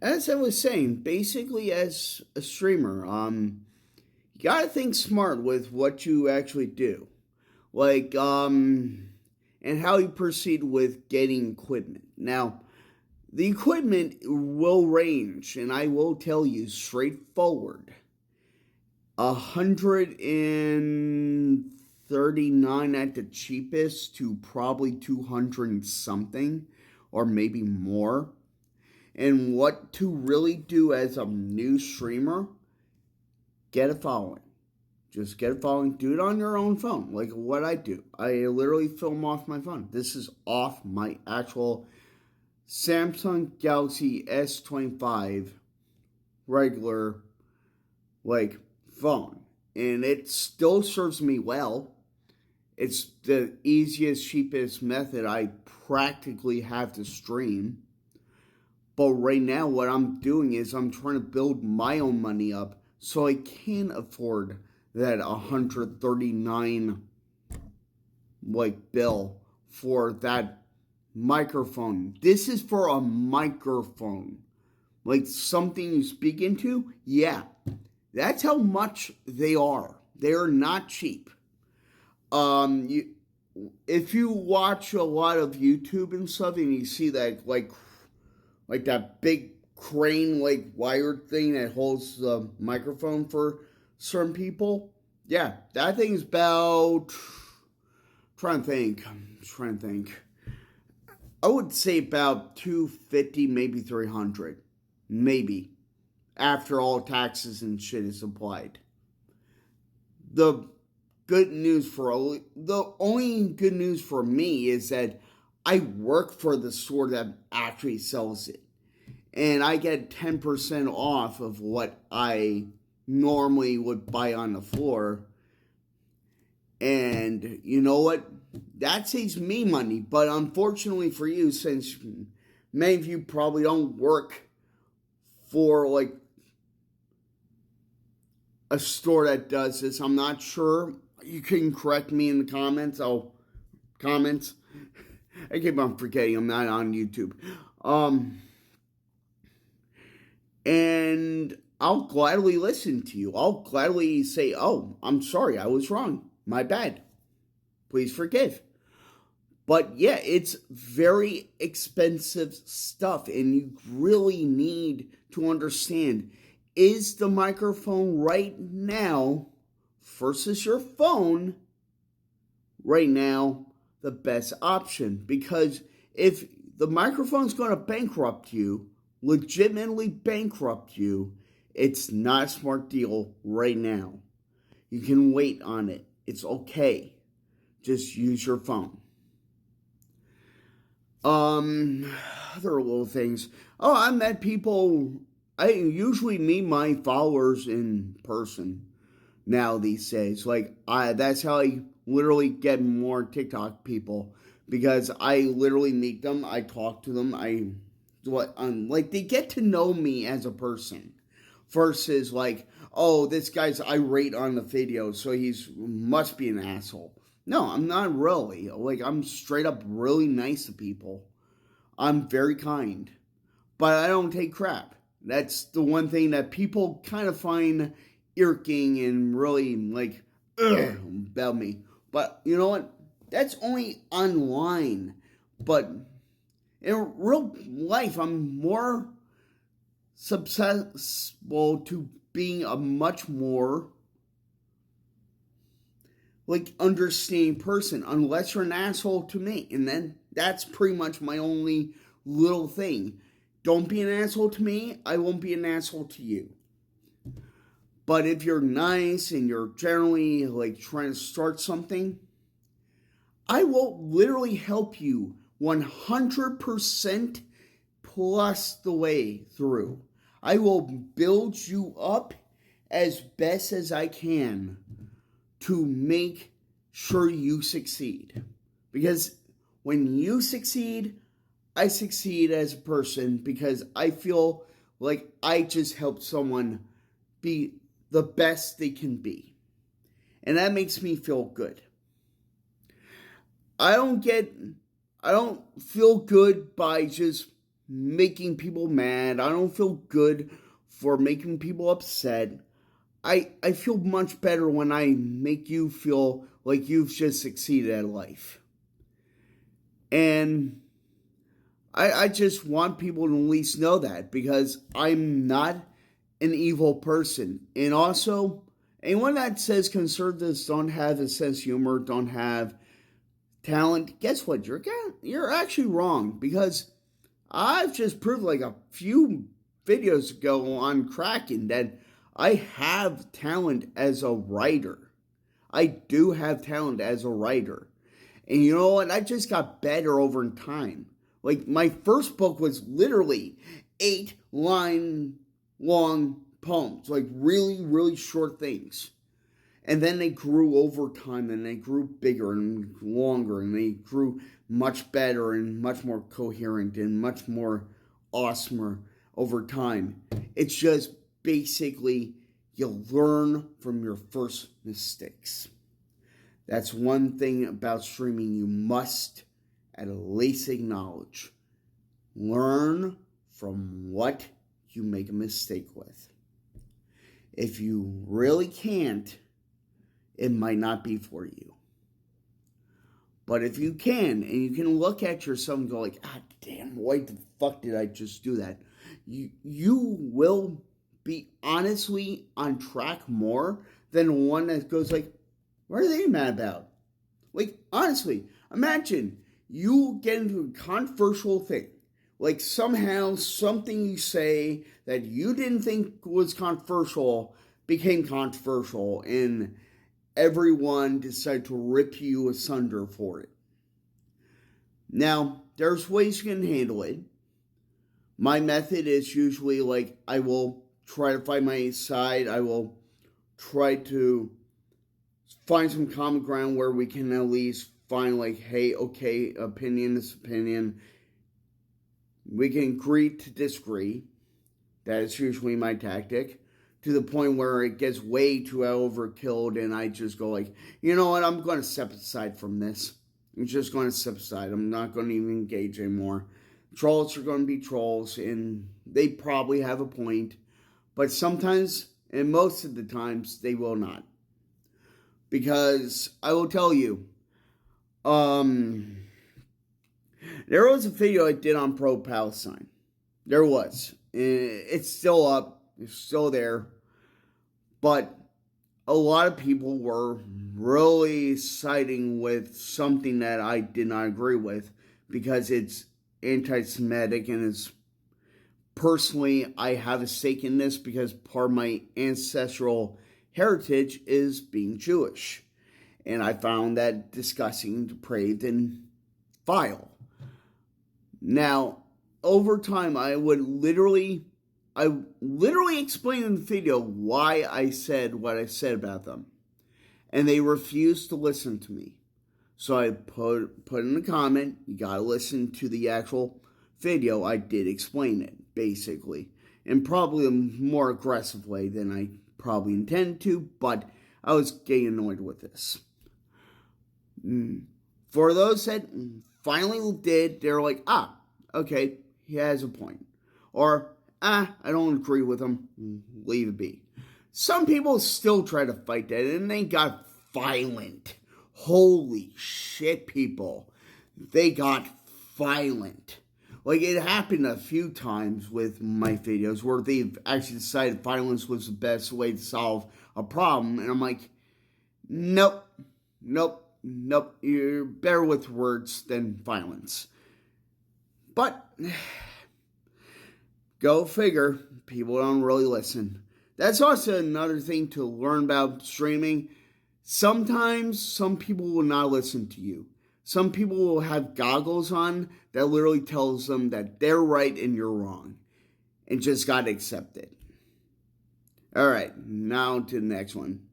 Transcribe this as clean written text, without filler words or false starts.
as I was saying, basically as a streamer, you gotta think smart with what you actually do. Like, and how you proceed with getting equipment. Now, the equipment will range, and I will tell you straightforward. 139 at the cheapest to probably 200 and something, or maybe more. And what to really do as a new streamer, get a following. Just get a following. Do it on your own phone, like what I do. I literally film off my phone. This is off my actual Samsung Galaxy S25 regular, like, phone. And it still serves me well. It's the easiest, cheapest method I practically have to stream. But right now, what I'm doing is I'm trying to build my own money up so I can afford that 139 like bill for that microphone. This is for a microphone, like something you speak into. Yeah, that's how much they are. They are not cheap. You, if you watch a lot of YouTube and stuff, and you see that like that big crane like wired thing that holds the microphone for certain people. Yeah, that thing's about trying to think. I would say about 250, maybe 300. Maybe. After all taxes and shit is applied. The the only good news for me is that I work for the store that actually sells it. And I get 10% off of what I normally would buy on the floor. And you know what? That saves me money. But unfortunately for you, since many of you probably don't work for like a store that does this, I'm not sure. You can correct me in the comments. Comments. I keep on forgetting I'm not on YouTube. And I'll gladly listen to you. I'll gladly say, oh, I'm sorry, I was wrong. My bad. Please forgive. But yeah, it's very expensive stuff, and you really need to understand, is the microphone right now versus your phone right now the best option? Because if the microphone's going to bankrupt you, legitimately bankrupt you, it's not a smart deal right now. You can wait on it. It's okay. Just use your phone. Other little things. Oh, I met people. I usually meet my followers in person now these days. That's how I literally get more TikTok people, because I literally meet them. I talk to them. They get to know me as a person, versus like, oh, this guy's irate on the video, so he's must be an asshole. No, I'm not really. Like, I'm straight up really nice to people. I'm very kind, but I don't take crap. That's the one thing that people kind of find irking and really like about me. But you know what? That's only online. But in real life, I'm more susceptible to being a much more like understanding person, unless you're an asshole to me. And then that's pretty much my only little thing. Don't be an asshole to me, I won't be an asshole to you. But if you're nice and you're generally like trying to start something, I will literally help you 100% plus the way through. I will build you up as best as I can to make sure you succeed. Because when you succeed, I succeed as a person, because I feel like I just helped someone be the best they can be. And that makes me feel good. I don't feel good by just making people mad. I don't feel good for making people upset. I feel much better when I make you feel like you've just succeeded at life. And I just want people to at least know that, because I'm not an evil person. And also, anyone that says conservatives don't have a sense of humor, don't have talent, guess what? You're actually wrong, because I've just proved like a few videos ago on Kraken that I have talent as a writer. I do have talent as a writer. And you know what? I just got better over time. Like, my first book was literally 8-line long poems, like really, really short things. And then they grew over time, and they grew bigger and longer, and they grew much better and much more coherent and much more awesomer over time. It's just basically you learn from your first mistakes. That's one thing about streaming you must at least acknowledge. Learn from what you make a mistake with. If you really can't, it might not be for you. But if you can, and you can look at yourself and go like, damn, why the fuck did I just do that? You will be honestly on track more than one that goes like, what are they mad about? Like, honestly, imagine you get into a controversial thing. Like, somehow something you say that you didn't think was controversial became controversial, and everyone decided to rip you asunder for it. Now, there's ways you can handle it. My method is usually like, I will try to find my side. I will try to find some common ground where we can at least find like, hey, okay, opinion is opinion. We can agree to disagree. That is usually my tactic. To the point where it gets way too overkilled, and I just go like, you know what, I'm going to step aside from this. I'm just going to step aside. I'm not going to even engage anymore. Trolls are going to be trolls, and they probably have a point. But sometimes, and most of the times, they will not. Because I will tell you, there was a video I did on pro-Palestine. There was. It's still up. It's still there. But a lot of people were really siding with something that I did not agree with, because it's anti-Semitic, and it's personally, I have a stake in this because part of my ancestral heritage is being Jewish. And I found that disgusting, depraved, and vile. Now, over time, I literally explained in the video why I said what I said about them. And they refused to listen to me. So I put in the comment, you gotta listen to the actual video. I did explain it, basically. In probably a more aggressive way than I probably intended to, but I was getting annoyed with this. For those that finally did, they're like, okay, he has a point. Or, I don't agree with him, leave it be. Some people still try to fight that, and they got violent. Holy shit, people. They got violent. Like, it happened a few times with my videos where they've actually decided violence was the best way to solve a problem, and I'm like, nope. You're better with words than violence. But go figure, people don't really listen. That's also another thing to learn about streaming. Sometimes some people will not listen to you. Some people will have goggles on that literally tells them that they're right and you're wrong. And just gotta accept it. Alright, now to the next one.